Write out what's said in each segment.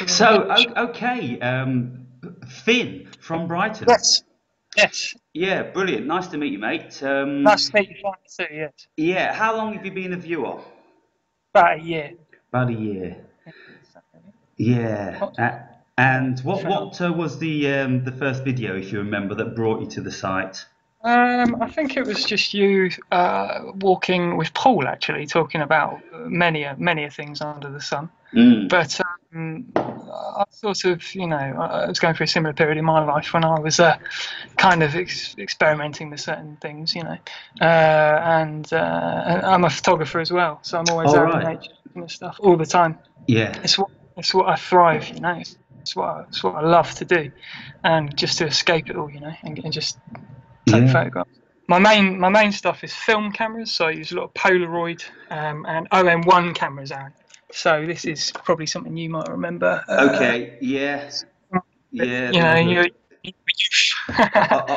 So, okay, Finn from Brighton. Yes. Yes. Yeah, brilliant. Nice to meet you, mate. Nice to meet you finally too, yes. Yeah, how long have you been a viewer? About a year. About a year. Not Yeah. yeah, And what off and on. what was the first video, if you remember, that brought you to the site? I think it was just you walking with Paul actually, talking about many a things under the sun. Mm. But I sort of, I was going through a similar period in my life when I was kind of experimenting with certain things, and I'm a photographer as well, so I'm always All out in right. nature and stuff all the time. Yeah. It's what I thrive, it's what I love to do, and just to escape it all, and just take Yeah. photographs. My main stuff is film cameras, so I use a lot of Polaroid and OM1 cameras, Aaron. So this is probably something you might remember. Okay. Yeah. Yeah. You know, The you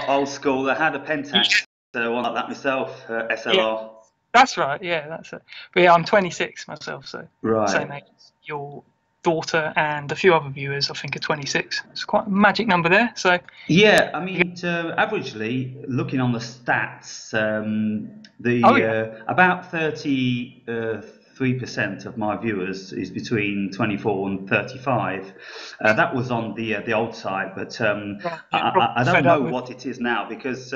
old school. I had a Pentax, one like that myself, yeah, SLR. that's right. Yeah, that's it. But yeah, I'm 26 myself, so Right. same age as your daughter and a few other viewers. I think are 26. It's quite a magic number there. So Yeah, I yeah. mean, averagely, looking on the stats, Oh the yeah. about 33% of my viewers is between 24 and 35. That was on the old site, but Right, I, yeah, probably I don't fed up know with. what it is now because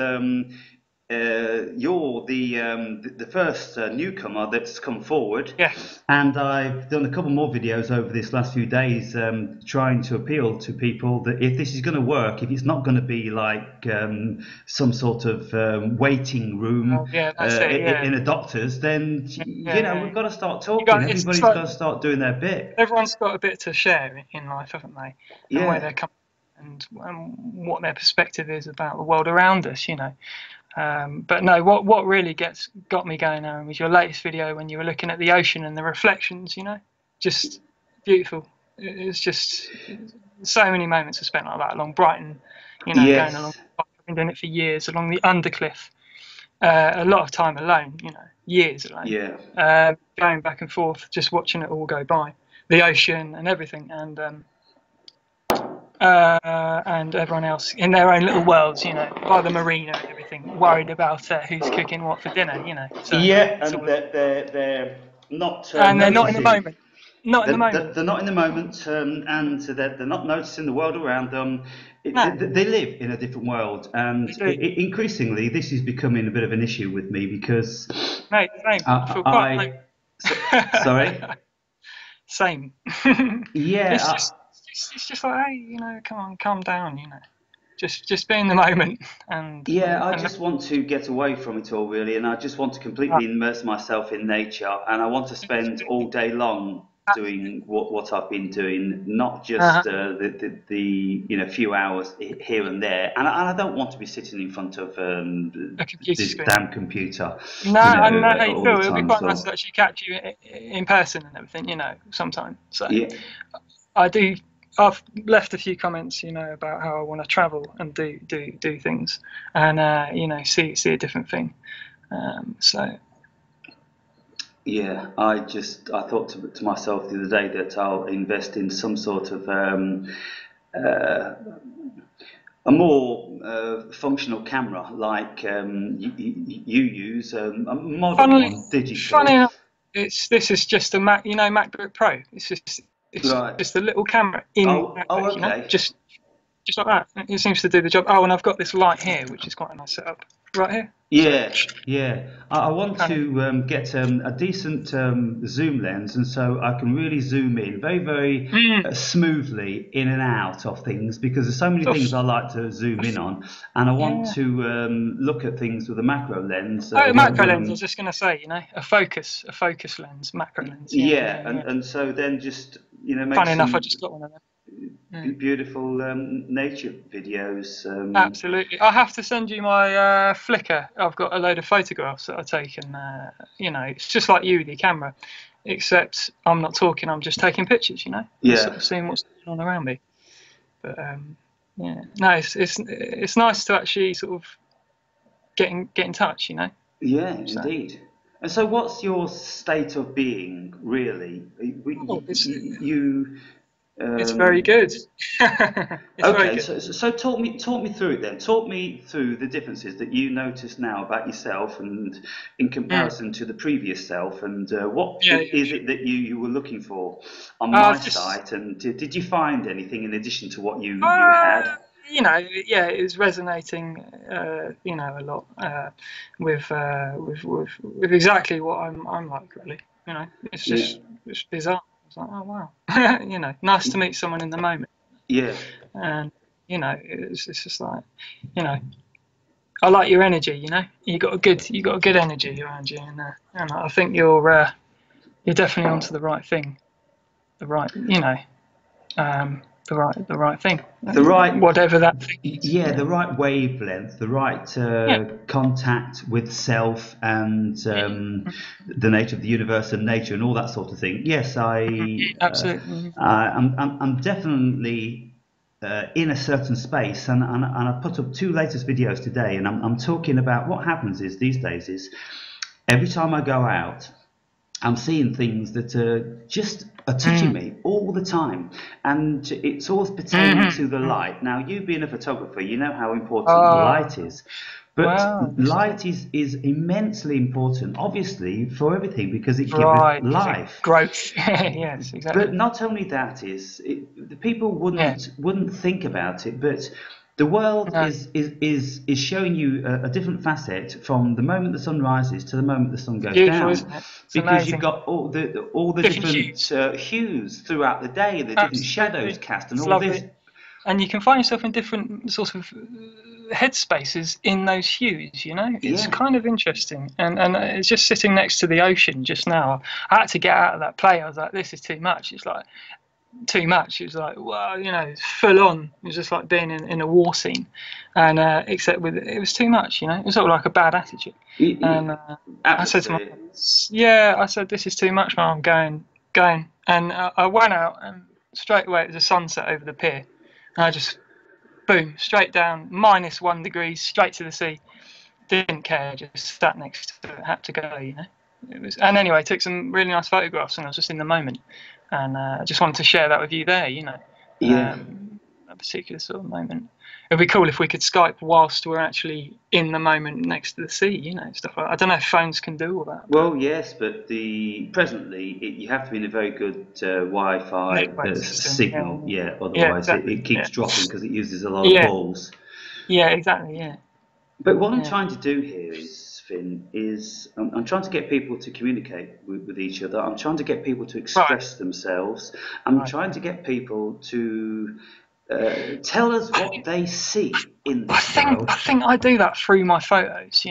you're the first newcomer that's come forward, Yeah. and I've done a couple more videos over this last few days, trying to appeal to people that if this is going to work, if it's not going to be like some sort of waiting room Yeah, that's it. Yeah. in a doctor's, then Yeah. we've got to start You talking. got it's Everybody's like got to start doing their bit. everyone's got a bit to share in life, haven't they? And where Yeah. they're coming and what their perspective is about the world around us, But no, what really got me going, Aaron, was your latest video when you were looking at the ocean and the reflections, just beautiful. It's just so many moments are spent like that along Brighton, going along. Yes. I've been doing it for years along the Undercliff. A lot of time alone, years alone, Yeah. going back and forth, just watching it all go by, the ocean and everything, and everyone else in their own little worlds, by the marina and everything, worried about who's cooking what for dinner, So Yeah, it's and all, they're not and they're not in the noticing. moment, not in the moment. They're not in the moment, and they're not noticing the world around them. No, They live in a different world, and they do. increasingly, this is becoming a bit of an issue with me because Mate, same. I feel quite I so, sorry, like same. yeah, It's just like, hey, come on, calm down, just be in the moment and yeah. I and just want to get away from it all, really, and I just want to completely immerse myself in nature, and I want to spend all day long doing what I've been doing, not uh-huh. just the few hours here and there. And I don't want to be sitting in front of A computer this screen. damn computer, No, I know how you all the feel. It'll be time. quite nice to So actually catch you in person and everything, sometime. So yeah, I do. I've left a few comments, about how I want to travel and do things, and see a different thing. So yeah. I thought to myself the other day that I'll invest in some sort of uh, a more functional camera like you use, a modern funnily, one, funny digital. enough, this is just a Mac, MacBook Pro. It's Right. just a little camera in Oh, MacBook, okay. just like that. It seems to do the job. Oh, and I've got this light here, which is quite a nice setup right here. So Yeah, yeah. I want kind of to get a decent zoom lens, and so I can really zoom in very, very smoothly in and out of things because there's so many sort things I of, like to zoom in on, and I want yeah. to look at things with a macro lens Oh, macro when lens. I was I'm just going to say, a focus lens, macro lens. Yeah, yeah, yeah, yeah. and so then just make Funny enough, I some just got one of them. Mm. beautiful nature videos. Absolutely. I have to send you my Flickr. I've got a load of photographs that I take, and it's just like you with your camera, except I'm not talking. I'm just taking pictures, and sort Yeah, of seeing what's going on around me. But yeah, no, it's nice to actually sort of get in touch, yeah, So indeed. And so, what's your state of being, really? Oh, You, it's very um, good. It's very okay, good. so talk me through it then. Talk me through the differences that you notice now about yourself, and in Mm. comparison to the previous self, and what Yeah, is yeah. it that you were looking for on my I've just site, and did you find anything in addition to what you Uh, had? yeah, it was resonating, a lot with exactly what I'm like, really. It's Yeah, just it's bizarre. It's like, oh wow, nice to meet someone in the moment, yeah. and it's just like, you know, I like your energy. You got a good energy around you, and I think you're definitely onto the right thing, the right, the right thing, The right whatever that thing is. Yeah, the right wavelength, the right Yeah. contact with self and Mhm. the nature of the universe and nature and all that sort of thing. Yes, Mhm. Absolutely. I'm definitely in a certain space, and I put up two latest videos today, and I'm talking about what happens is these days is every time I go out. I'm seeing things that are touching Mm. me all the time, and it's always pertaining Mhm. to the Mm. light. Now, you being a photographer, you know how important Uh, light is, but well, light is immensely important, obviously, for everything because it gives right, because it life. growth. Yes, But exactly. not only that the people Yeah. wouldn't think about it, but the world No. is showing you a different facet from the moment the sun rises to the moment the sun It's goes beautiful, down, isn't it? It's because you've amazing. got all the Different different hues. hues throughout the day, and the different shadows Absolutely. cast, and It's all this. lovely. And you can find yourself in different sort of headspaces in those hues. It's Yeah, kind of interesting. And it's just sitting next to the ocean just now. I had to get out of that play. I was like, this is too much. It's like too much. It was like, well, it's full on. It was just like being in a war scene, and except with it was too much. It was sort of like a bad attitude. Y- And y- I said to my, atmosphere. yeah, I said this is too much, man. I'm going, and I went out, and straight away it was a sunset over the pier, and I just boom straight down -1 degrees straight to the sea. Didn't care, just sat next to it, had to go. It was, and anyway, took some really nice photographs, and I was just in the moment, and I just wanted to share that with you there. Yeah. A particular sort of moment. It'd be cool if we could Skype whilst we're actually in the moment next to the sea. Stuff like that. I don't know if phones can do all that, but Well, yes, but the presently you have to be in a very good Wi-Fi network system. Yeah, signal. Yeah, yeah, otherwise exactly. it keeps Yeah, dropping because it uses a lot of yeah, balls. yeah, exactly. Yeah, But what I'm yeah. trying to do here is, Finn, I'm trying to get people to communicate with each other. I'm trying to get people to Right, express themselves. I'm right. trying to get people to tell us what they see in I this think world. I think I do that through my photos.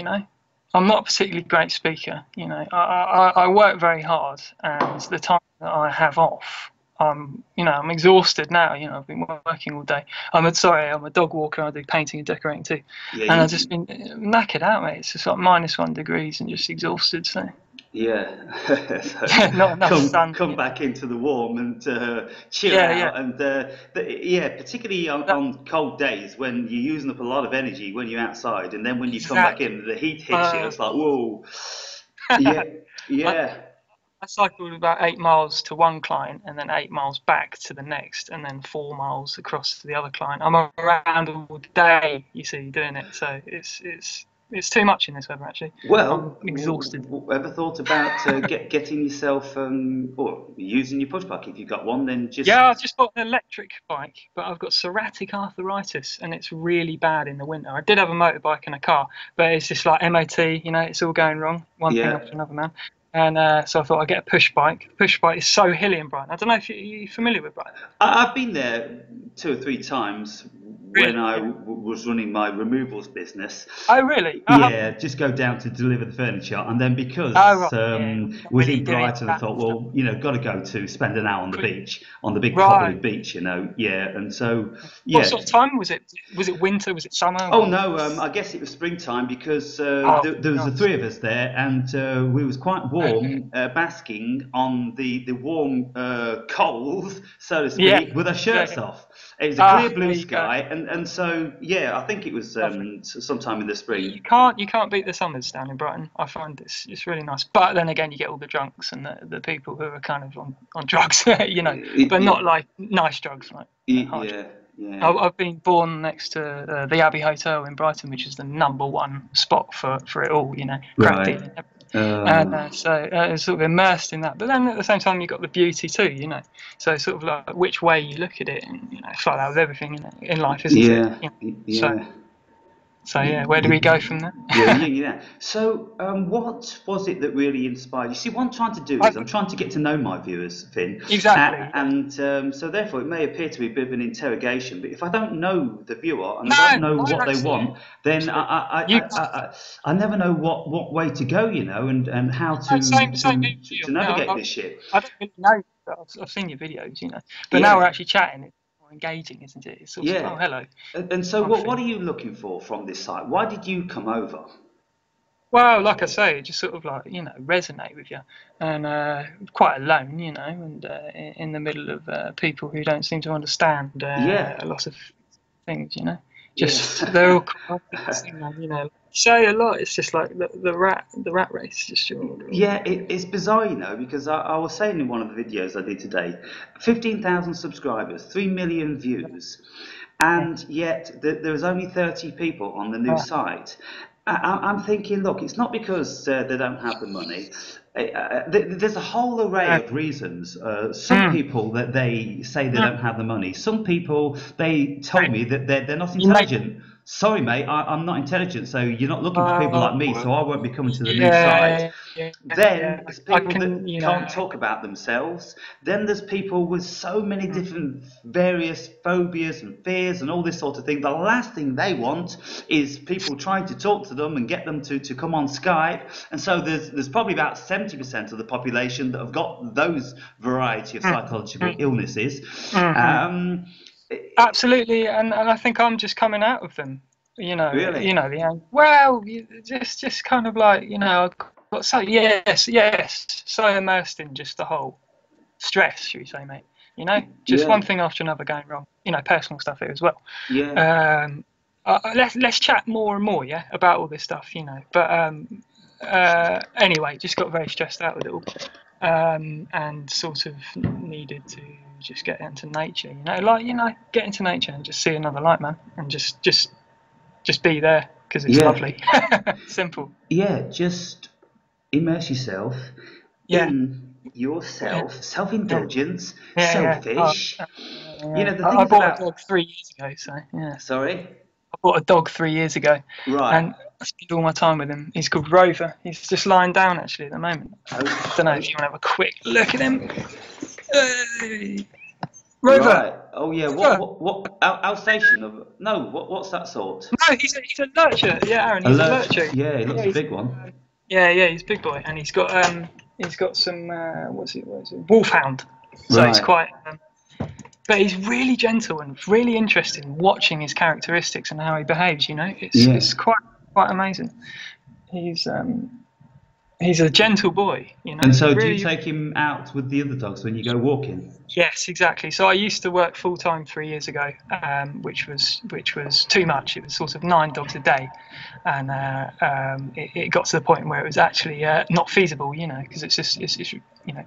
I'm not a particularly great speaker. I work very hard, and the time that I have off, I'm exhausted now. I've been working all day. I'm a dog walker. I do painting and decorating too, Yeah, and I've just been knackered out, mate. It's just like -1 degrees and just exhausted. So yeah. So not enough sun. come back into the warm and chill Yeah, yeah. out, and yeah, particularly That, on cold days when you're using up a lot of energy when you're outside, and then when you come back exactly. in, the heat hits you. Uh, It's like whoa, yeah, I, yeah. I cycled about 8 miles to one client and then 8 miles back to the next and then 4 miles across to the other client. I'm around all day, you see, doing it. So it's too much in this weather actually. I'm Well, exhausted. ever thought about getting yourself or using your push bike if you've got one? Then Yeah, I just just bought an electric bike, but I've got psoriatic arthritis and it's really bad in the winter. I did have a motorbike and a car, but it's just like MOT, it's all going wrong, one thing yeah. after another, man. And so I thought I'd get a push bike. Push bike is so hilly in Brighton. I don't know if you're familiar with Brighton. I've been there two or three times when Really? I Yeah. was running my removals business. Oh, really? Oh, how Yeah, just go down to deliver the furniture, and then Oh, because right. Yeah, it not was really in doing Brighton, I that thought, stuff. well, got to go to spend an hour on the Quick. beach, on the big cobbly Right. beach, yeah, and so What yeah. sort of time was it? Was it winter? Was it summer? Oh Or... no, I guess it was springtime because Oh, there was the nice. three of us there, and we was quite warm, basking on the warm coals, so to Yeah, speak, with our yeah. shirts off. It was a clear Ah, there blue you go. sky, and and so yeah, I think it was Lovely. sometime in the spring. You can't beat the summers down in Brighton. I find it's really nice. But then again, you get all the drunks and the people who are kind of on drugs, you know, but not like nice drugs, like hard drugs. Yeah, yeah. I've been born next to the Abbey Hotel in Brighton, which is the #1 spot for it all, you know, crack Right. dealing. And so it's sort of immersed in that. But then at the same time, you've got the beauty too, you know. So it's sort of like which way you look at it, and you know, it's like that with everything in life, isn't it? Yeah, You know? yeah. So yeah, where do we go from there? Yeah. So, what was it that really inspired you? See, what I'm trying to do is I'm trying to get to know my viewers, Finn, Exactly. and so therefore it may appear to be a bit of an interrogation. But if I don't know the viewer and No, I don't know I what don't they see it. want, then You I never know what way to go, you know, and how same here for you. to You know, navigate this ship. I don't really know, but I've seen your videos, you know. But now we're Yeah, actually chatting. It's more engaging, isn't it? It's sort of yeah. oh hello, And so, I'm what Finn. are you looking for from this site? Why did you come over? Well, like I say, it just sort of like you know resonate with you, and quite alone, you know, and in the middle of people who don't seem to understand Yeah, a lot of things, you know. yeah. Just they're all caught up in this thing, man. You know, you say a lot. It's just like the rat race. Just Yeah, it's bizarre, you know, because I was saying in one of the videos I did today, 15,000 subscribers, 3 million views, and yet there was only 30 people on the new site. I'm thinking, look, it's not because they don't have the money. There's a whole array of reasons. Some people that they say they don't have the money. Some people they told me that they're not you make intelligent. Sorry, mate, I'm not intelligent, so you're not looking for people like me, so I won't be coming to the new site. yeah, yeah, Then yeah. there's I people can, that you can't know. talk about themselves. Then there's people with so many different various phobias and fears and all this sort of thing. The last thing they want is people trying to talk to them and get them to come on Skype. And so there's probably about 70% of the population that have got those variety of psychological illnesses. Mm-hmm. Um, Absolutely, and I think I'm just coming out of them. really? Well, just kind of like I've got so so immersed in just the whole stress, should we say, mate? You know, just Yeah, one thing after another going wrong. You know, personal stuff here as well. yeah, Um, let's chat more and more, yeah, about all this stuff, you know. But anyway, just got very stressed out with it all, and sort of needed to just get into nature, get into nature and just see another light, man, and just be there because it's yeah, lovely. Simple. yeah. Just immerse yourself Yeah, in yeah, yourself, yeah, self-indulgence, yeah. selfish. You Yeah. know, the I thing is bought a about, dog 3 years ago, so yeah. sorry, I bought a dog 3 years ago, right. and I spend all my time with him. He's called Rover. He's just lying down actually at the moment. Oh, I don't know if oh, you want to have a quick look at him. Hey, Rover. right. Oh, yeah. Rover. What, Alsatian of, no, what's that sort? No, he's a lurcher. Yeah, Aaron, he's a Alert. lurcher. Yeah, he looks Yeah, a big one. he's a big boy, and he's got some what is it, wolfhound. So he's Right. quite, but he's really gentle and really interesting. Watching his characteristics and how he behaves, you know, Yeah. it's quite amazing. He's he's a gentle boy, you know, And so do you really. take him out with the other dogs when you go walking? Yes, exactly. So I used to work full time 3 years ago, which was too much. It was sort of 9 dogs a day, and it got to the point where it was actually not feasible, you know, because it's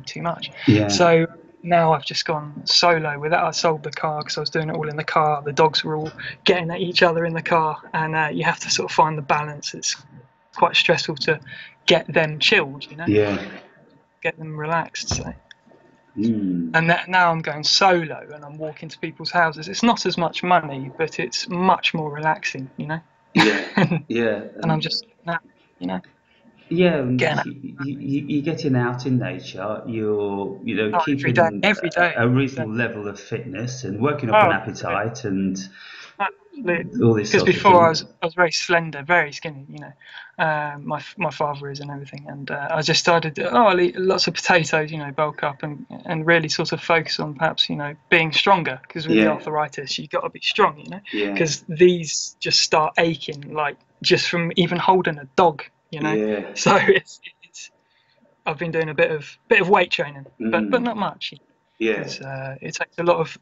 too much. Yeah. So now I've just gone solo with that. I sold the car because I was doing it all in the car. The dogs were all getting at each other in the car, and you have to sort of find the balance. It's quite stressful to get them chilled, you know, Yeah. get them relaxed. So. Mm. And now I'm going solo and I'm walking to people's houses. It's not as much money, but it's much more relaxing, you know. Yeah. Yeah. And I'm just you know, Yeah, and getting out you're getting out in nature. You're, keeping every day. a reasonable level of fitness and working up an Oh, appetite and absolutely. all this Because sort of before thing. I was very slender, very skinny, you know. My father is and everything, and I just started. I'll eat lots of potatoes, you know, bulk up and really sort of focus on perhaps being stronger. Because with the Yeah, arthritis, you've got to be strong, you know. yeah, Because these just start aching like just from even holding a dog, you know. yeah. So it's I've been doing a bit of weight training, but Mm, not much, yeah, because it takes a lot of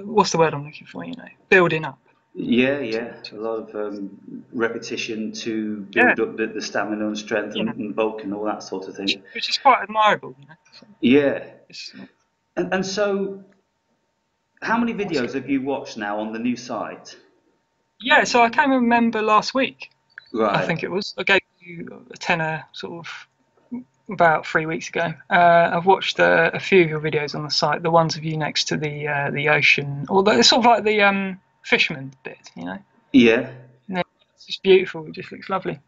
what's the word I'm looking for, building up. Yeah, yeah, a lot of repetition to Yeah, build up the stamina and strength you know, and bulk and all that sort of thing. which is quite admirable. You know, so Yeah, it's and so how many what's videos have you watched now on the new site? yeah. So I came a member last week. I Right. think it was. I gave you a tenner sort of about 3 weeks ago. I've watched a few of your videos on the site. The ones of you next to the ocean, or it's sort of like the fisherman bit. You know, Yeah, yeah, it's just beautiful. It just looks lovely.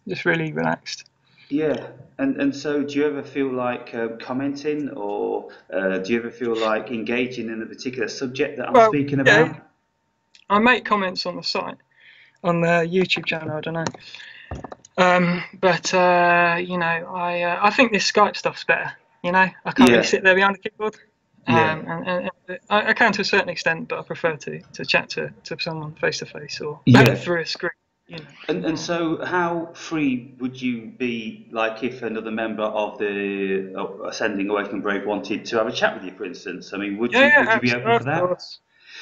Just really relaxed. yeah. And so do you ever feel like commenting or do you ever feel like engaging in a particular subject that I'm Well, speaking yeah, about? I make comments on the site on the YouTube channel. I don't know. But you know, I think this Skype stuff's better. You know, I can't really Yeah, sit there behind a keyboard. yeah, And I can to a certain extent, but I prefer to chat to someone face to face or yeah. through a screen. You know. And so how free would you be, like if another member of the Ascending Awakening Brave wanted to have a chat with you, for instance? I mean, Yeah, yeah, would you be open for that?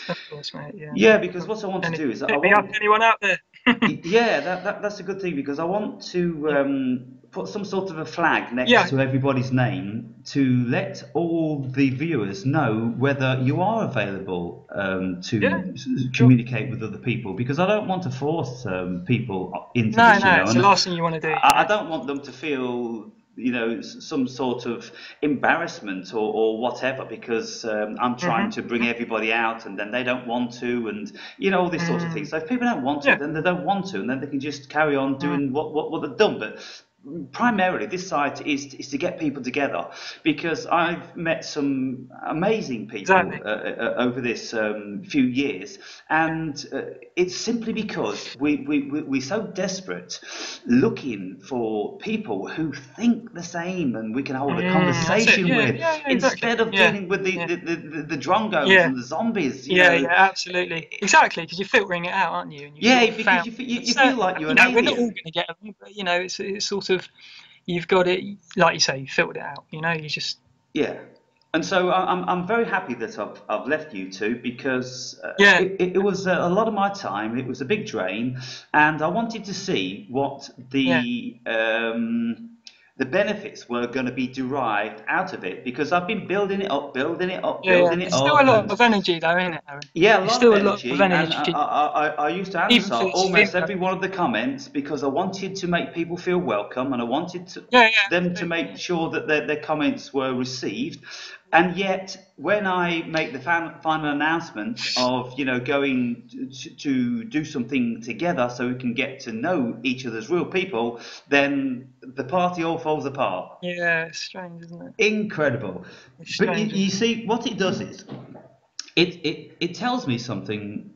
of course, mate. Yeah, Yeah, no. because what I want to Any do is I hit me up, want anyone out there? Yeah, that's a good thing because I want to Yeah, put some sort of a flag next yeah, to everybody's name to let all the viewers know whether you are available yeah, to sure. communicate with other people because I don't want to force people into No, this, no, it's the and last thing you want to do. You I know. don't want them to feel some sort of embarrassment or whatever because I'm trying Mhm. to bring Mhm. everybody out and then they don't want to and all these sorts of things. Mm. So if people don't want to, Yeah. then they don't want to and then they can just carry on Mm. doing what they've done. But primarily this site is to get people together because I've met some amazing people Exactly. over this few years and it's simply because we're so desperate looking for people who think the same and we can hold a That's it. conversation Yeah, with yeah, yeah, exactly. instead of Yeah, dealing with yeah, the drongos yeah, and the zombies, yeah, yeah, absolutely. Exactly, because you're filtering it out, aren't you? And you've sort yeah, of because found a you feel certain like amount. you're You an know, we're not all alien. going to get along, but you know, it's sort of you've got it, like you say, you filtered it out. You know, you just Yeah. And so I'm very happy that I've left you two because yeah, it was a lot of my time. It was a big drain, and I wanted to see what yeah, the benefits were going to be derived out of it because I've been building it up, building it up, yeah, yeah. building it It's still a up, lot and of energy, though, isn't it, Aaron? yeah, a It's lot of still a lot of energy, and energy, I used to even answer for this almost video. every one of the comments because I wanted to make people feel welcome, and I wanted Yeah, yeah, them to absolutely. make sure that their comments were received. And yet, when I make the final announcement of going to do something together so we can get to know each other's real people, then the party all falls apart. Yeah, it's strange, isn't it? Incredible. It's But strange, you isn't it? see, what it does is it tells me something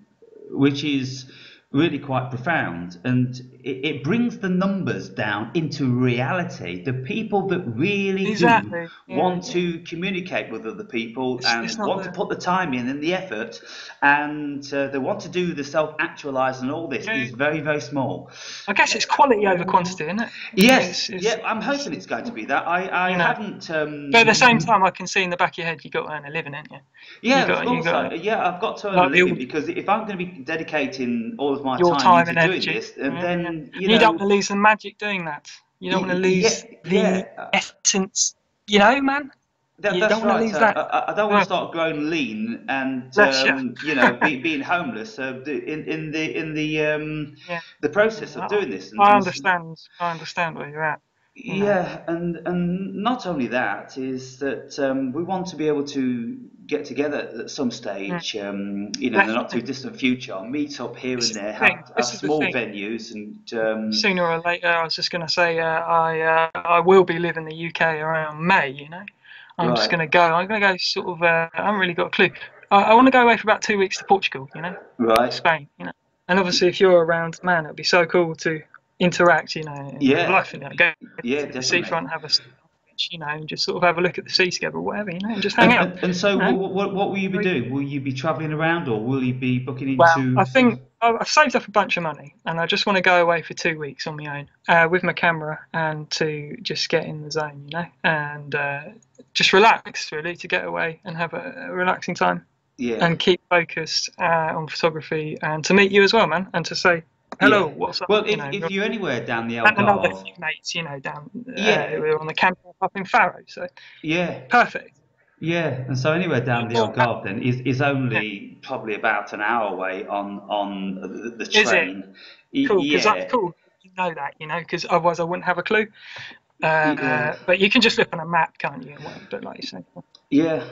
which is really quite profound and it brings the numbers down into reality. The people that really do Exactly. Yeah, want yeah. to communicate with other people It's and not want to the put the time in and the effort and they want to do the self-actualizing and all this yeah. is very, very small. I guess it's quality over quantity, isn't it? You know, Yes, yeah, I'm hoping it's going to be that. I you know. haven't But at the same time, I can see in the back of your head, you got to earn a living, ain't you? Yeah, of You course. got Yeah, I've got to earn a like living because if I'm going to be dedicating all of my your time time into and doing energy. this, Yeah, yeah. then And you don't want to lose the magic doing that. You don't want to yeah, lose the yeah, essence. You know, man. You don't that's want to right. lose that. I don't want to Oh, start growing lean and bless you. being homeless Yeah, the process of yeah. doing this. I understand. I understand where you're at. You know. Yeah, and not only that is that we want to be able to get together at some Mm, stage, in the not too definitely. distant future, meet up here This and is there, the thing. have This is the small thing. venues, and Sooner or later, I was just going to say, I will be living in the UK around May. You know, I'm just right, going to go. I'm going to go sort of. I haven't really got a clue. I want to go away for about 2 weeks to Portugal. You know, right, Spain. You know, and obviously, if you're around, man, it'd be so cool to interact. You know, in real yeah, life. You know, go yeah, to the definitely. seafront, have a sit on the beach, you know, and just sort of have a look at the sea together or whatever. You know, and just hang And out. so, You know. what will you be doing? Will you be travelling around, or will you be booking Well, into? I think I've saved up a bunch of money, and I just want to go away for 2 weeks on my own with my camera and to just get in the zone, you know, and just relax really to get away and have a relaxing time. Yeah. and keep focused on photography, and to meet you as well, man, and to say hello, Yeah. what's up, Well, you know, if you're anywhere down the and another Algarve, few mates, you know, down we yeah, were on the camp up in Faro, so yeah, perfect. yeah. And so anywhere down the Or, Algarve then is yeah. only probably about an hour away on the Is it train. cool? Because that's Yeah, cool. You know that, you know, because otherwise I wouldn't have a clue. yeah, But you can just look on a map, can't you? And whatever, but like you say, yeah.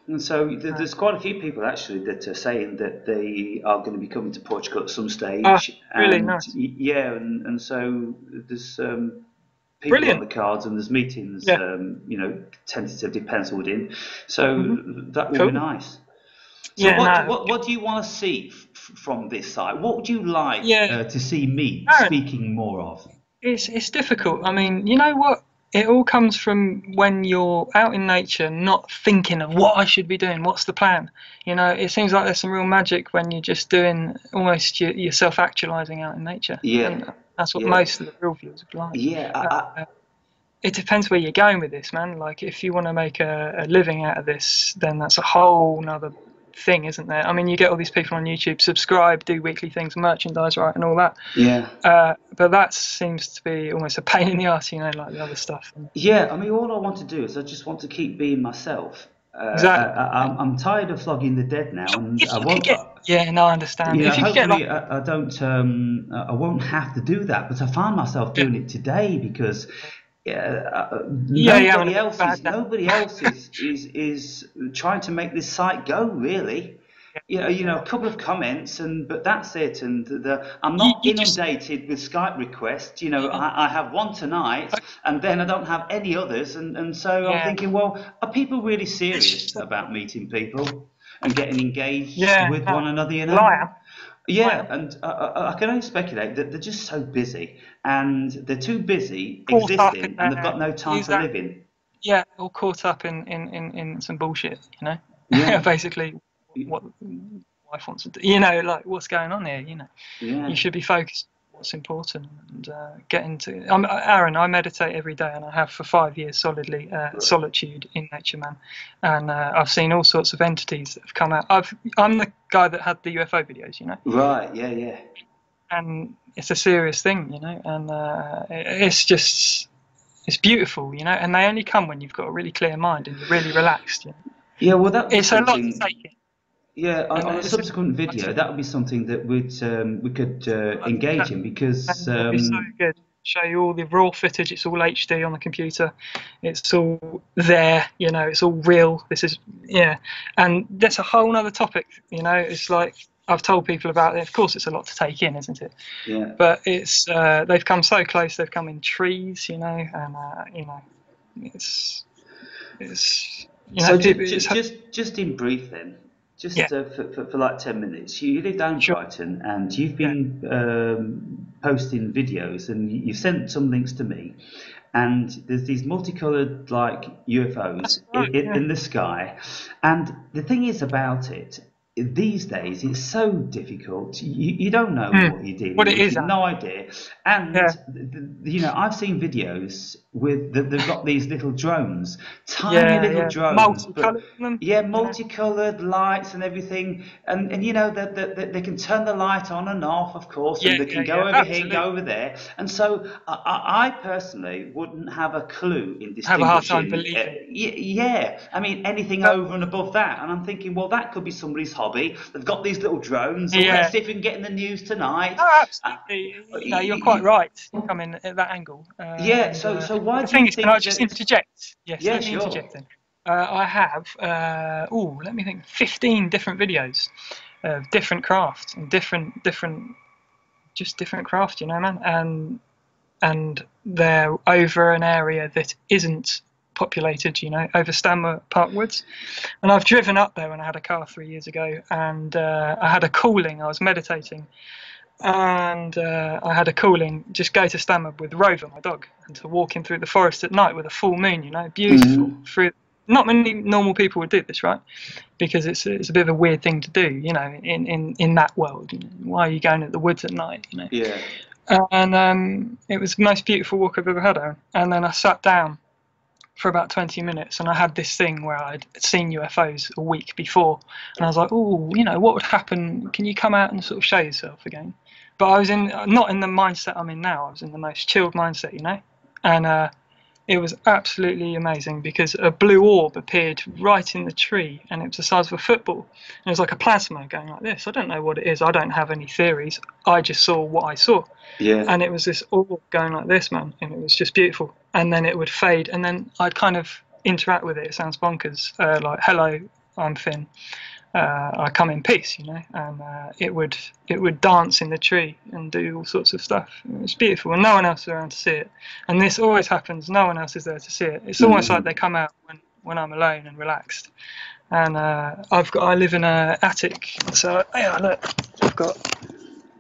And so uh, there's quite a few people actually that are saying that they are going to be coming to Portugal at some oh, stage, really and nice, yeah, and so there's people on brilliant. the cards and there's meetings, Yeah. tentatively penciled in. So Hmm. that will be Cool. nice. So Yeah. No. what do you want to see from this site? What would you like Yeah. to see me Aaron, speaking more of? it's difficult. I mean, you know what? It all comes from when you're out in nature, not thinking of what I should be doing. What's the plan? You know, it seems like there's some real magic when you're just doing almost yourself actualizing out in nature, Yeah, and that's what yeah, most of the real views are like. yeah. It depends where you're going with this, man. Like, if you want to make a living out of this, then that's a whole nother thing, isn't there? I mean, you get all these people on YouTube subscribe, do weekly things, merchandise, right, and all that. Yeah. But that seems to be almost a pain in the arse, you know, like the other stuff. And Yeah, I mean, all I want to do is I just want to keep being myself. exactly. I'm tired of flogging the dead now, and If I you could won't. get, yeah, no, I understand. You know, If you could get like, hopefully I don't. I won't have to do that, but I find myself yeah, doing it today because yeah, you're having a bit of a bad day. nobody else is trying to make this site go really. Yeah, A yeah. couple of comments, but that's it. And I'm You, not you just, inundated with Skype requests. yeah, I have one tonight, and then I don't have any others. And so I'm yeah. thinking, well, are people really It's serious just, about meeting people and getting engaged yeah, with no. one another? Well, I am. I Yeah, am. and I can only speculate that they're just so busy, and they're too busy Caught up existing, and they've in, got no time is for that, living. yeah, all caught up in some bullshit, you know? Yeah, Basically, what life wants to do, you know, like what's going on here, you know? You yeah, should be focused on what's important and get into. Aaron, I meditate every day, and I have for 5 years solidly. Solitude in nature, man, and I've seen all sorts of entities that have come out. I'm the guy that had the UFO videos, you know, right, yeah, yeah, and it's a serious thing, you know, and it's just it's beautiful, you know, and they only come when you've got a really clear mind and you're really relaxed. You know? yeah. Well, that would be It's a lot to something. take in, Yeah, and on a it's subsequent video, that would be something that we could engage in because and it'll be so good. Show you all the raw footage. It's all HD on the computer. It's all there. You know, it's all real. This is yeah, and that's a whole other topic. You know, it's like I've told people about it. Of course, it's a lot to take in, isn't it? yeah. But it's they've come so close. They've come in trees. You know, and you know, it's you know, So people. It's just in brief then, yeah, just for like 10 minutes. You live down in sure, Brighton, and you've yeah. been posting videos, and you've sent some links to me. And there's these multicolored like That's UFOs right. Yeah, in the sky, and the thing is about it. These days, it's so difficult. You don't know mm. what you're dealing What it with. is, You've Aaron. no idea. And Yeah, I've seen videos with they've got these little drones, tiny yeah, little yeah. drones, but Multicolored them. yeah, You know. multicolored lights and everything, and that they can turn the light on and off, of course, Yeah, and they yeah, can go yeah. over here and go Absolutely. over there. And so I personally wouldn't have a clue in I have a hard time distinguishing. believing it. Yeah, I mean anything But over and above that, and I'm thinking, well, that could be somebody's hobby. They've got these little drones, and let's yeah, see if we can get in the news tonight. no, Uh, absolutely. y- You know, you're quite y- right. You come in at that angle. yeah, And so why the do you thing is, can I think just that? interject? Yes, Yeah, let me sure. interject then. I have, let me think, 15 different videos of different crafts and just different craft, you know, man. And they're over an area that isn't populated, you know, over Stanmer Park Woods. And I've driven up there when I had a car 3 years ago, and I had a calling. I was meditating, and I had a calling. Just go to Stanmer with Rover, my dog, and to walk him through the forest at night with a full moon. You know, beautiful. Hmm. Through not many normal people would do this, right? Because it's a bit of a weird thing to do, you know, in that world. You know? Why are you going to the woods at night? You know, Yeah. and it was the most beautiful walk I've ever had, Aaron. And then I sat down for about 20 minutes, and I had this thing where I'd seen UFOs a week before, and I was like, oh, you know, what would happen? Can you come out and sort of show yourself again? But I was not in the mindset I'm in now. I was in the most chilled mindset, you know, and it was absolutely amazing because a blue orb appeared right in the tree, and it was the size of a football. And it was like a plasma going like this. I don't know what it is. I don't have any theories. I just saw what I saw. Yeah. And it was this orb going like this, man, and it was just beautiful. And then it would fade, and then I'd kind of interact with it. It sounds bonkers, like "Hello, I'm Finn. I come in peace," you know. And it would dance in the tree and do all sorts of stuff. It was beautiful, and no one else was around to see it. And this always happens. No one else is there to see it. It's almost like they come out when I'm alone and relaxed. And I live in an attic, so yeah, look, I've got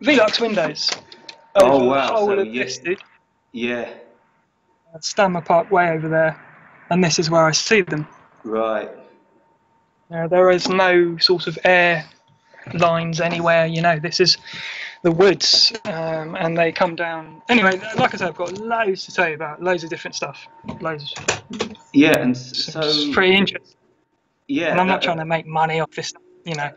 Velux windows over Oh the wow! whole So of this, dude. yeah, Stanmer Park way over there, and this is where I see them. right. There is no sort of air lines anywhere, you know. This is the woods, and they come down. Anyway, like I said, I've got loads to tell you about, loads of different stuff, loads. Yeah, and So so it's pretty interesting. yeah, And I'm not trying to make money off this stuff, you know.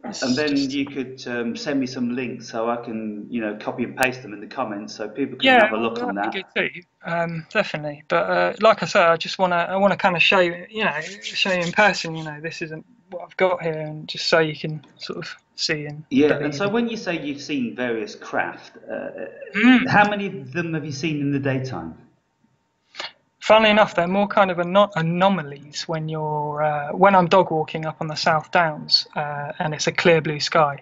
and then you could send me some links so I can, copy and paste them in the comments so people can Yeah, have a well, look on that'd be that. good too. Definitely. But like I said, I wanna kind of show you, show you in person. You know, this isn't what I've got here, and just so you can sort of see and Yeah, and believe. so when you say you've seen various craft, Mm. how many of them have you seen in the daytime? Funnily enough, they're more kind of anomalies when I'm dog walking up on the South Downs, and it's a clear blue sky.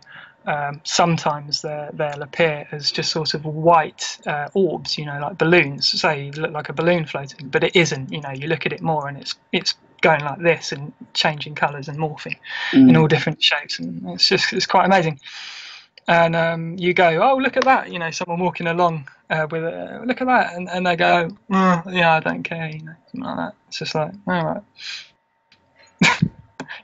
Sometimes they'll appear as just sort of white orbs, you know, like balloons. Say you look like a balloon floating, but it isn't. You know, you look at it more, and it's going like this and changing colours and morphing in all Mm. different shapes, and it's quite amazing. And you go, oh, look at that, you know, someone walking along with a look at that, and they go, yeah, I don't care, you know, something like that. It's just like, all right,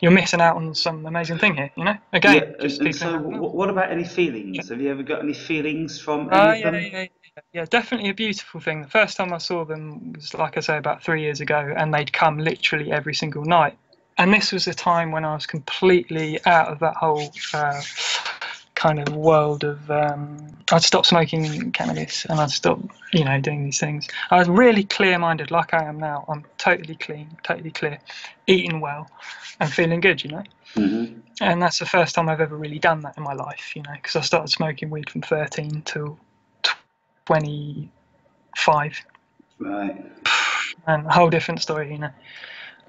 you're missing out on some amazing thing here, you know. Yeah, Again, just and keeping so it around. what about any Yeah. feelings? Have you ever got any feelings from any of Yeah, them? yeah, yeah, yeah. Definitely a beautiful thing. The first time I saw them was, like I say, about 3 years ago, and they'd come literally every single night. And this was a time when I was completely out of that whole kind of world of. I'd stopped smoking cannabis, and I'd stopped, you know, doing these things. I was really clear-minded, like I am now. I'm totally clean, totally clear, eating well, and feeling good, you know. Hmm. And that's the first time I've ever really done that in my life, you know, because I started smoking weed from 13 till 25, Right. and a whole different story, you know.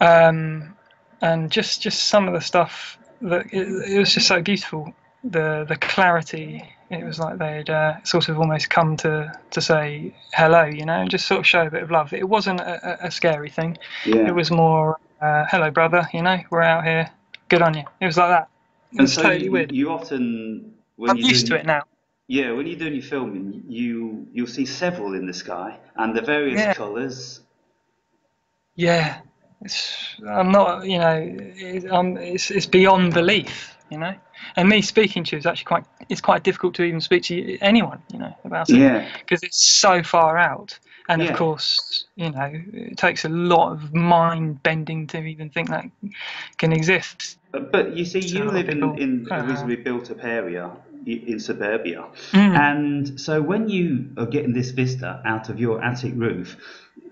Um, and just some of the stuff that it was just so beautiful. The clarity. It was like they'd sort of almost come to say hello, you know, and just sort of show a bit of love. It wasn't a scary thing. It Yeah. was more, hello, brother, you know, we're out here. Good on you. It was like that. It And was so totally weird. you often, when I'm you're used to doing, it now. yeah, when you're doing your filming, you'll see several in the sky and the various Yeah, colours. yeah. I'm not, you know, it's beyond belief, you know. And me speaking to you is actually it's quite difficult to even speak to anyone, you know, about it, Yeah. because it's so far out. And of Yeah. course, you know, it takes a lot of mind bending to even think that can exist But you see, to a you lot of live people. in a reasonably built-up area in suburbia, Mm, and so when you are getting this vista out of your attic roof,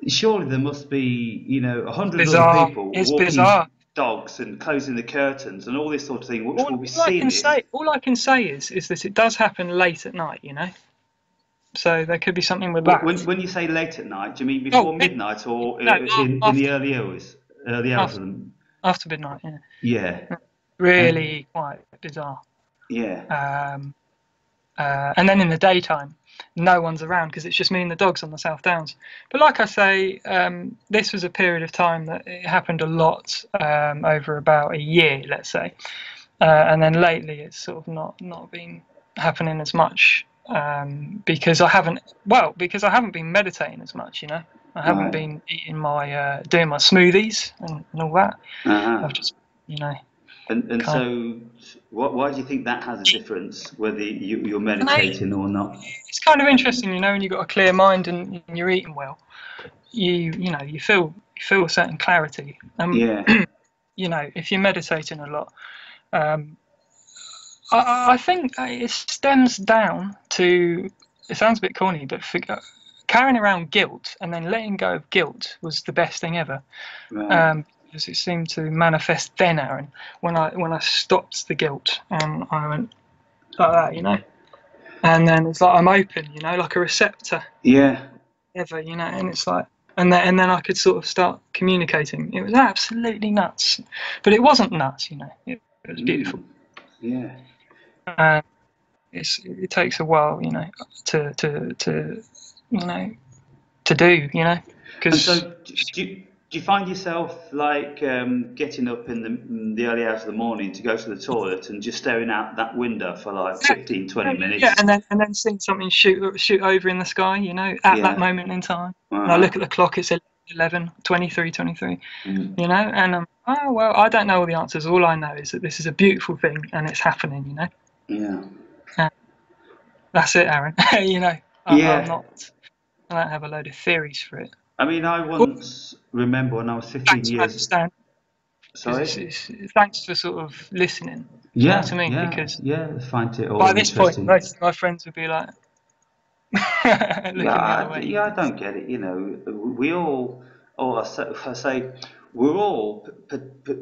surely there must be, a hundred other bizarre. people It's walking bizarre. dogs and closing the curtains and all this sort of thing, which All, will be all I seeing can this. say, is that it does happen late at night, you know. So there could be something with that. When you say late at night, do you mean Oh, before midnight or no, in the after early hours? Early hours after of them? after midnight. Yeah, Yeah, and really quite bizarre. yeah, Um, and then in the daytime, no one's around because it's just me and the dogs on the South Downs. But like I say, this was a period of time that it happened a lot, over about a year, let's say. And then lately, it's sort of not been happening as much, because because I haven't been meditating as much, you know. I haven't right. been eating doing my smoothies and all that. I've Uh-huh. just, you know, And kind of. so, why do you think that has a difference, whether you're And meditating or not? it's kind of interesting, you know, when you've got a clear mind and you're eating well. You know, you feel you feel a certain clarity. Yeah. You know, if you're meditating a lot, um, I think it stems down to. It sounds a bit corny, but carrying around guilt and then letting go of guilt was the best thing ever. Right. Because it seemed to manifest then, Aaron, when I stopped the guilt and I went like that, you know, and then it's like I'm open, you know, like a receptor Yeah. ever, you know, and it's like, and then I could sort of start communicating. It was absolutely nuts, but it wasn't nuts, you know. It was beautiful. Yeah. Uh, it takes a while, you know, to you know to do, you know, And because so, do you find yourself like getting up in the early hours of the morning to go to the toilet and just staring out that window for like 15, 20 yeah, minutes? and then seeing something shoot over in the sky, you know, at that Yeah. moment in time. And I look Uh-huh. at the clock, it's 11, 23, 23, Mm. you know, and oh well, I don't know all the answers. All I know is that this is a beautiful thing and it's happening, you know. Yeah. And that's it, Aaron. You know, I'm Yeah. not. I don't have a load of theories for it. I mean, I Oh, once remember when I was 15 thanks for years. understanding, because Sorry? thanks for sort of listening. Do you know what Yeah, I mean? yeah, Because yeah. I find it all by this point, interesting. most of my friends would be like Yeah, looking the other way, you yeah, I know. don't get it. You know, we all, or I say, we're all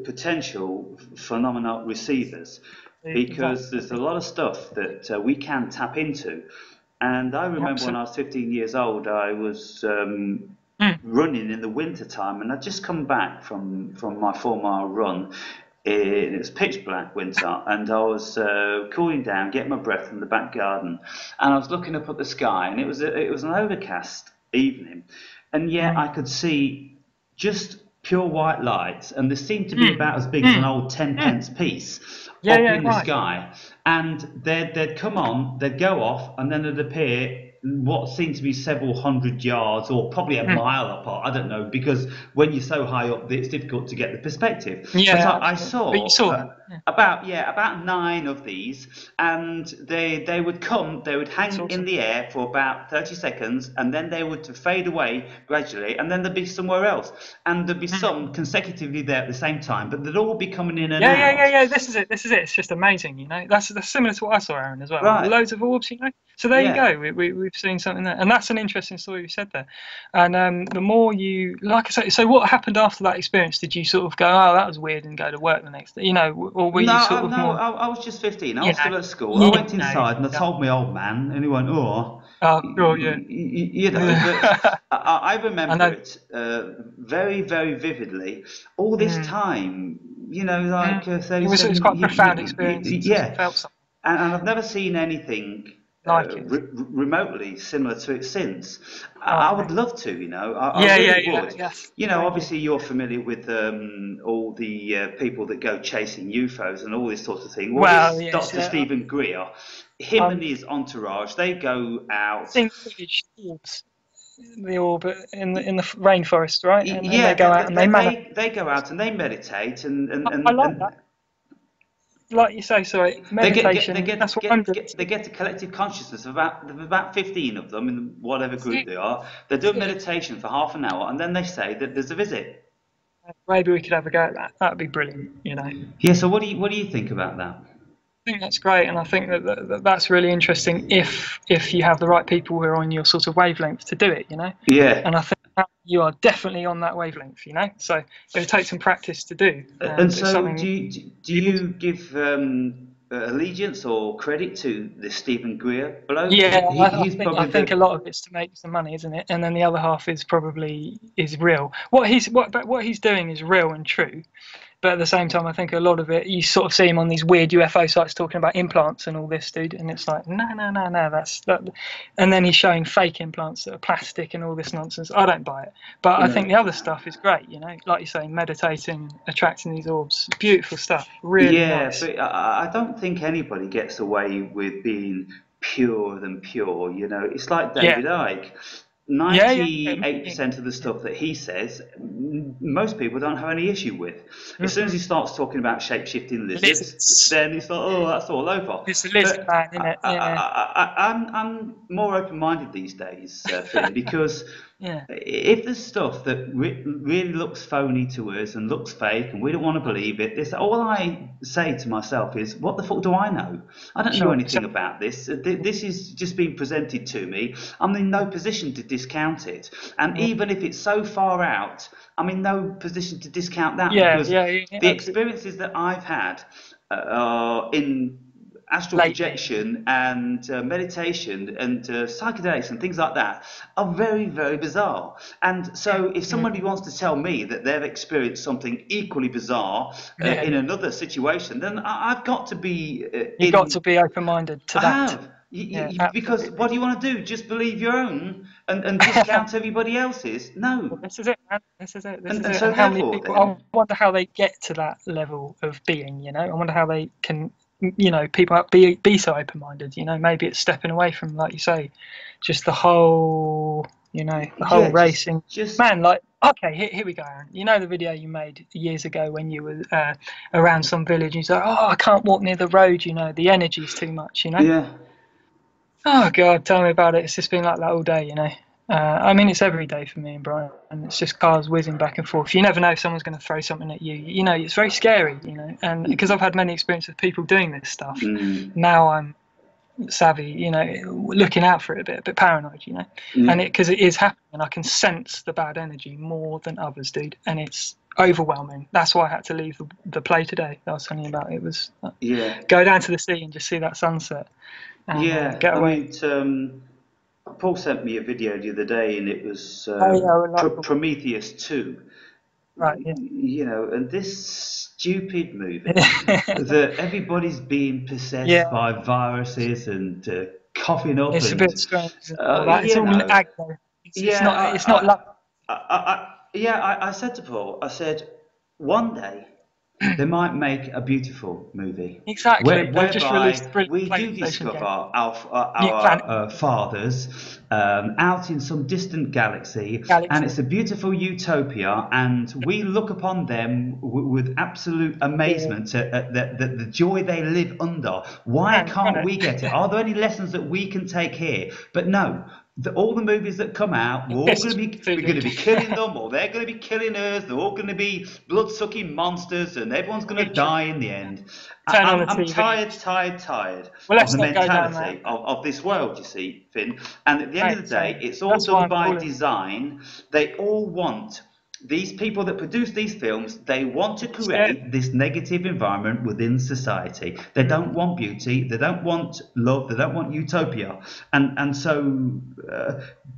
potential phenomenal receivers because there's a Exactly. lot of stuff that we can tap into. And I remember when I Absolutely. was 15 years old, I was Mm, running in the winter time, and I'd just come back from my 4 mile run. It was pitch black winter, and I was cooling down, getting my breath in the back garden, and I was looking up at the sky, and it was an overcast evening, and yet I mm, could see just pure white lights, and they seemed to be mm, about as big as an mm, old ten mm. pence piece Yeah, up yeah, in the right. sky, and they'd come on, they'd go off, and then they'd appear what seemed to be several hundred yards or probably a Mm. mile apart. I don't know, because when you're so high up, it's difficult to get the perspective. But Yeah, I absolutely. But you saw saw them. Yeah, about 9 of these, and they would come, they would that's hang in awesome. the air for about 30 seconds, and then they would fade away gradually, and then they'd be somewhere else, and there'd be Mm. some consecutively there at the same time, but they'd all be coming in and Yeah, yeah, yeah, out. yeah. This is it. This is it. It's just amazing, you know. That's similar to what I saw, Aaron, as well. Right. Loads of orbs, you know. So there you Yeah. go. We've seen something there, and that's an interesting story you said there. And the more you, like I say, so what happened after that experience? Did you sort of go, oh, that was weird, and go to work the next day, you know, or were you sort of No, more, I was just 15. I you was know, still at school. I you went know, inside and I yeah. told my old man, and he went, "Oh, Oh, sure, yeah. you know." But I I remember know. it very, very vividly. All this Mm, time, you know, mm. like It was 37. quite a profound experience and sort of Yeah, felt something and I've never seen anything like it. remotely similar to it since. Oh, I would mate. love to, you know, I Yeah, yeah, really yeah. would. Yes. You know, Thank you. obviously you're familiar with all the people that go chasing u.f.os and all this sort of thing. Well, Well, this yes. Dr. Stephen Greer, him and Um, his entourage, they go out. seen footage towards the orb in the rainforest, right? And then they Yeah, go out and they manifest. they go out and they meditate I like that. Like you say, sorry, they meditation. That's what I'm doing they too. get a collective consciousness of about 15 of them in whatever That's group it. they are. They do That's a it. meditation for half an hour and then they say that there's a visit. Maybe we could have a go at that. That'd be brilliant. You know, I Yeah, so what do you think about that? think that's great, and I think that's really interesting if you have the right people who are on your sort of wavelength to do it. You know, Yeah. and I think that you are definitely on that wavelength. You know, so it'll take some practice to do, And but it's so, something do people. you give allegiance or credit to this Stephen Greer bloke? Because Yeah, he's I probably think a the lot of it's to make some money, isn't it? And then the other half is probably is real. What he's doing is real and true. But at the same time, I think a lot of it, you sort of see him on these weird UFO sites talking about implants and all this, dude. And it's like, no, no, no, no, that's that. And then he's showing fake implants that are plastic and all this nonsense. I don't buy it. But I think no. the other stuff is great, you know, like you say, meditating, attracting these orbs, beautiful stuff, really Yeah, nice. but I don't think anybody gets away with being pure than pure. You know, it's like Yeah, David Icke. yeah, yeah, yeah. 98% of the Yeah. stuff that he says, most people don't have any issue with. As soon as Mm-mm. he starts talking about shape-shifting lizards, Lizards. then it's like, oh, that's all over. It's a lizard But man, isn't it? Yeah, I'm more open-minded these days, Finn, because Yeah. If there's stuff that really looks phony to us and looks fake and we don't want to believe it, this all I say to myself is, what the fuck do I know? I don't know Sure. anything about this. This is just being presented to me. I'm in no position to discount it. And Yeah. even if it's so far out, I'm in no position to discount that, Yeah. because Yeah. Yeah. the Absolutely. experiences that I've had are in astral Lately. projection and meditation and psychedelics and things like that are very, very bizarre. And so, if somebody Mm. wants to tell me that they've experienced something equally bizarre Yeah. in another situation, then I've got to be You got to in. be open-minded to I that. have. Yeah. Because what Absolutely. do you want to do? Just believe your own and discount everybody else's? Well, No. this is it, man. This is it. This is And it. so, And how many therefore, people? I then, wonder how they get to that level of being. I wonder how they can. People be so open-minded. Maybe it's stepping away from, like you say, just the whole. The whole yeah, racing. just Man, like, okay, here we go, Aaron. You know the video you made years ago when you were around some village. And you said, "Oh, I can't walk near the road. The energy's too much." yeah. Oh God, tell me about it. It's just been like that all day. I mean, it's every day for me and Brian, and it's just cars whizzing back and forth. You never know if someone's going to throw something at you. It's very scary. And because I've had many experiences of people doing this stuff, Mm, now I'm savvy. Looking out for it a bit paranoid. yeah. And because it is happening, and I can sense the bad energy more than others, dude, and it's overwhelming. That's why I had to leave the play today that I was telling you about. It was Yeah, go down to the sea and just see that sunset and yeah. get I away. mean, Paul sent me a video the other day, and it was Oh yeah, I like the one. Prometheus 2. Right, yeah. And this stupid movie that everybody's being possessed Yeah, by viruses and coughing up, it's a and bit strange and all that. It's you all know, aggro. It's yeah, not it's not love. I said to Paul, I said, one day they might make a beautiful movie Exactly. They've just released whereby a brilliant we do PlayStation discover game. New our Planet fathers out in some distant galaxy, and Galaxy. it's a beautiful utopia, and we look upon them with absolute Yeah. amazement at the joy they live under. Why Man, can't run we get it? Are there any lessons that we can take here? But no, all the movies that come out, it. This is too we're going to good. be killing them, or they're going to be killing us. They're all going to be blood-sucking monsters, and everyone's going to Literally. die in the end. Turn on the I'm TV. tired Well, of let's the not go down that. mentality of this world, you see, Finn. And at the end of Mate, the day, same. it's all That's why done I'm by calling. design. They all want, these people that produce these films, they want to Scared. create this negative environment within society. They don't want beauty, they don't want love, they don't want utopia. And so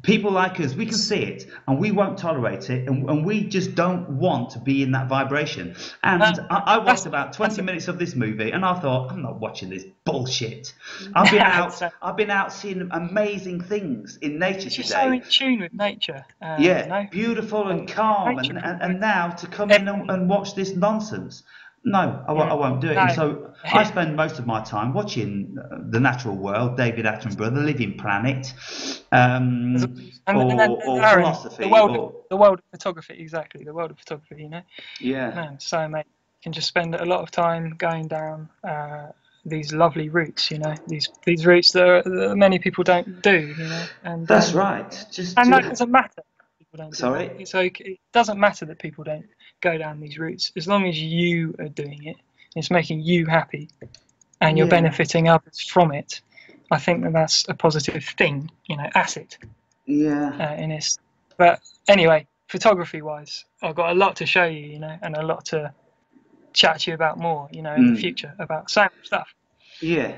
people like us, we can see it and we won't tolerate it, and we just don't want to be in that vibration. No, And I watched that's about that's 20 it. minutes of this movie and I thought, I'm not watching this bullshit. It's, I've been out seeing amazing things in nature it's just so today. in tune with nature. Yeah, beautiful and calm, Nature can and now to come in everything. and watch this nonsense. No, I Mm. won't do it. And No. so I spend most of my time watching the natural world, David Attenborough, The Living Planet, And then or Aaron, philosophy, or the world of photography, exactly, the world of photography. yeah, Man, so mate, you can just spend a lot of time going down these lovely routes, these routes that many people don't do, that's right. and that doesn't matter if people don't do that. Sorry. It's okay. It doesn't matter that people don't go down these routes as long as you are doing it. It's making you happy, and you're Yeah, benefiting others from it. I think that's a positive thing, asset yeah, in this. But anyway, photography wise, I've got a lot to show you, and a lot to chat to you about more, in the mm, future about same stuff. yeah,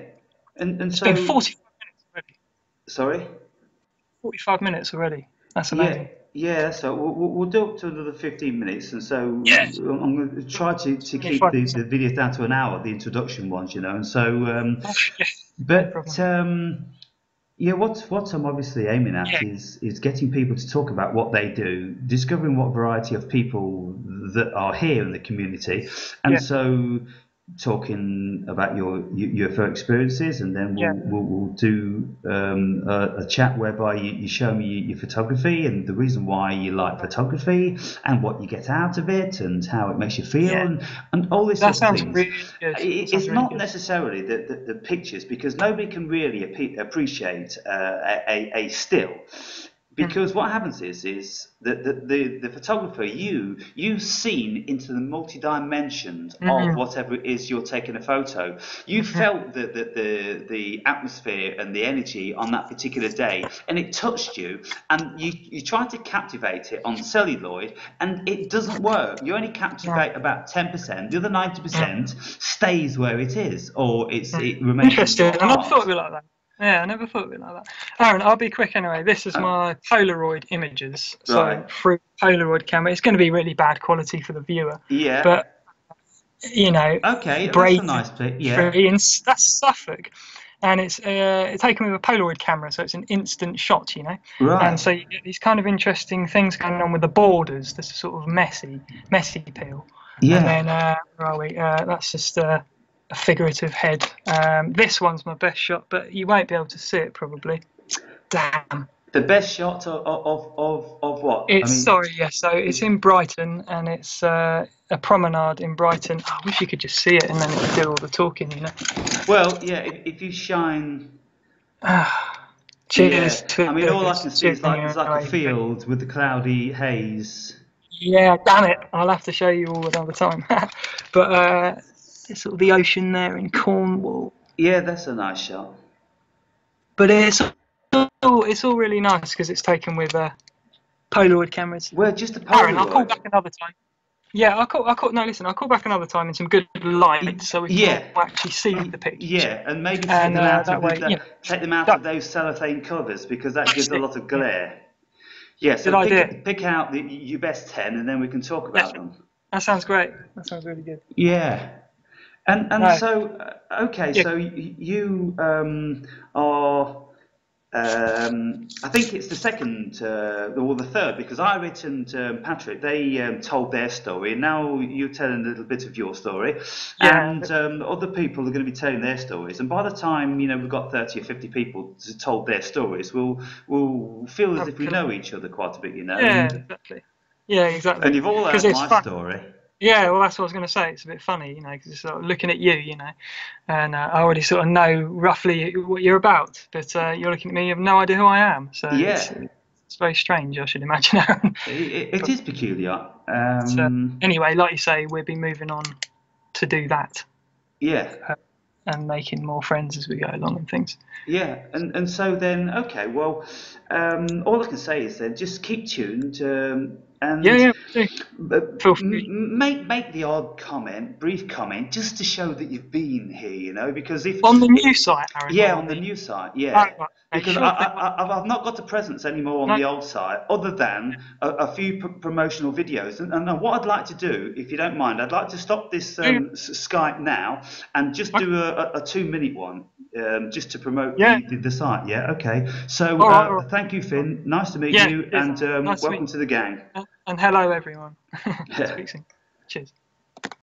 and It's been so 45 minutes already. sorry. 45 minutes already. That's Yeah, amazing. yeah. So we'll do up to another 15 minutes, and so Yes. I'm going to try to keep 25%. the videos down to an hour, the introduction ones, And so, Oh, shit. No but problem. yeah, what I'm obviously aiming at Yeah, is getting people to talk about what they do, discovering what variety of people that are here in the community, and yeah, so talking about your UFO experiences, and then yeah, we'll do a chat whereby you show me your photography and the reason why you like photography and what you get out of it and how it makes you feel, yeah. and all this That sort of sounds things. really good. That It's sounds really not good. necessarily the pictures, because nobody can really appreciate a still. because what happens is that the photographer, you've seen into the multi dimensions of Mm. whatever it is you're taking a photo. You felt the atmosphere and the energy on that particular day, and it touched you, and you try to captivate it on celluloid, and it doesn't work. You only Yeah. captivate about 10%. The other Mm. 90% stays where it is, or Mm. it remains in Interesting. your I never thought heart. of it like that. Yeah, I never thought of it like that. Aaron, I'll be quick anyway. This is Uh, my Polaroid images. right. So through Polaroid camera, it's going to be really bad quality for the viewer, Yeah. but you know, Okay, that's a Brazen nice pic. Yeah. tree, and that's Suffolk, and it's taken with a Polaroid camera, so it's an instant shot, you know, and Right. so you get these kind of interesting things going on with the borders. This sort of messy peel, and Yeah. then where are we? That's just a figurative head. This one's my best shot, but you won't be able to see it probably. Damn. The best shot of what? I It's mean, sorry, yes. So it's in Brighton, and it's a promenade in Brighton. Oh, I wish you could just see it, and then it would do all the talking, you know. well, yeah. If you shine, Ah, cheers yeah. I to mean, all I can this. see Cheers is like it's like a anyway. field with the cloudy haze. Yeah, damn it. I'll have to show you all another time. But it's sort of the ocean there in Cornwall. Yeah, that's a nice shot. But it's all really nice because it's taken with Polaroid cameras. Well, just a Aaron, I'll call Polaroid. back another time. Yeah, no, listen, I'll call back another time in some good light so we can Yeah. all actually see the pictures. Yeah, and maybe take And them out of that way, you know, take them out of those cellophane covers because that gives that's a it. lot of glare. Yeah, so Good idea. pick out your best 10, and then we can talk Yes, about them. that sounds great. That sounds really good. Yeah. And No, so okay, yeah, so you are I think it's the second or the third because Irit and Patrick they told their story and now you're telling a little bit of your story yeah, and other people are going to be telling their stories and by the time we've got 30 or 50 people told their stories we'll feel as if we know each other quite a bit yeah, and exactly. Yeah, exactly. you've all Because heard it's my fun. story. Yeah, well, that's what I was going to say. It's a bit funny, you know, because it's sort of looking at you, you know, and I already sort of know roughly what you're about, but you're looking at me, you have no idea who I am. So Yeah, it's very strange, I should imagine, Aaron. it But is peculiar. anyway, like you say, we'll be moving on to do that Yeah. uh, and making more friends as we go along and things. Yeah, and so then, okay, well, all I can say is then just keep tuned Yeah, and yeah, do. Feel free. make the odd comment, brief comment, just to show that you've been here, because On if the new site, Aaron, yeah, or on on the the... new site, Oh, yeah. right. Okay, Because sure thing. I've not got a presence anymore on No, the old site, other than a few promotional videos. And what I'd like to do, if you don't mind, I'd like to stop this yeah, Skype now and just okay. do a 2-minute one, just to promote Yeah, the site. Yeah, okay. So all right. thank you, Finn. Nice to meet Yeah, you, cheers, and Aaron. Nice to meet welcome to the gang. you. And hello, everyone. Speak soon. Cheers.